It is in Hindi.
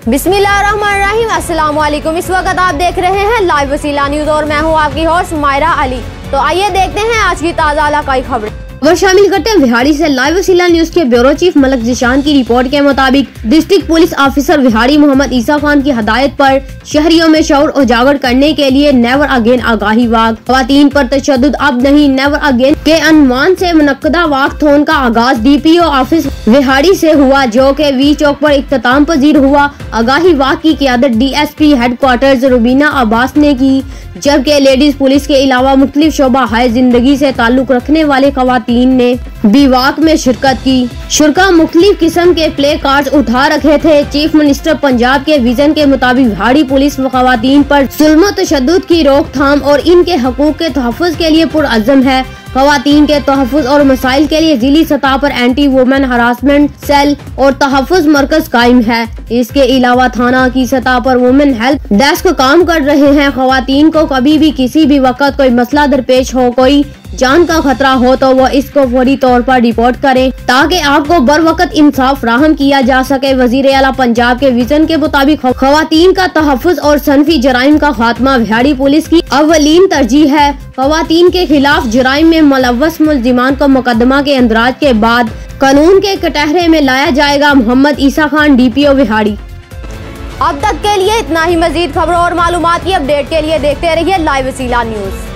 बिस्मिल्लाहिर्रहमानिर्रहीम। अस्सलाम वालेकुम। इस वक्त आप देख रहे हैं लाइव वसीला न्यूज और मैं हूं आपकी होस्ट मायरा अली। तो आइए देखते हैं आज की ताज़ा इलाकाई खबरें। खबर शामिल करते हैं विहाड़ी से। लाइव वसीला न्यूज के ब्यूरो चीफ मलक जिशान की रिपोर्ट के मुताबिक district police officer Vehari Mohammad Isa Khan की हदायत पर शहरियों में शऊर उजागर करने के लिए नेवर अगेन आगाही वाक, खवातीन पर तशद्दुद अब नहीं, नेवर अगेन के अनवान से मुनक्कदा वाकथॉन का आगाज डीपीओ ऑफिस विहाड़ी से हुआ, जो के वी चौक पर इख्तिताम पजीर हुआ। आगाही वाक की क़ियादत डीएसपी हेडक्वार्टर्स रुबीना अब्बास ने की, जबकि लेडीज पुलिस के अलावा मुख्तलिफ शोबा हाय जिंदगी से ताल्लुक रखने वाले खवातीन ने भी वाक में शिरकत की। शुरका मुख्तलिफ किस्म के प्ले कार्ड्स उठा रखे थे। चीफ मिनिस्टर पंजाब के विजन के मुताबिक विहाड़ी पुलिस व खवातीन पर जुल्म तशद्दुद की रोकथाम और इनके हकूक के तहफ़्फ़ुज़ के लिए पुरअज़्म है। खवातीन के तहफ़्फ़ुज़ और मसाइल के लिए जिली सतह पर एंटी वुमेन हरासमेंट सेल और तहफ़्फ़ुज़ मरकज कायम है। इसके अलावा थाना की सतह पर वुमेन हेल्प डेस्क काम कर रहे हैं। खवातीन को कभी भी किसी भी वक्त कोई मसला दरपेश हो, कोई जान का खतरा हो तो वो इसको फौरी तौर पर रिपोर्ट करें ताकि आपको बर वक्त इंसाफ फराहम किया जा सके। वजीर आला पंजाब के विजन के मुताबिक खवातीन का तहफ़्फ़ुज़ और सनफी जराइम का खात्मा विहाड़ी पुलिस की अव्वलीन तरजीह है। खवातीन के खिलाफ जराइम में मुलव्वस मुल्जिमान को मुकदमा के अंदराज के बाद कानून के कटहरे में लाया जाएगा। मोहम्मद ईसा खान, डीपीओ विहाड़ी। अब तक के लिए इतना ही। मजीद खबरों और मालूमात की अपडेट के लिए देखते रहिए लाइव वसीला न्यूज।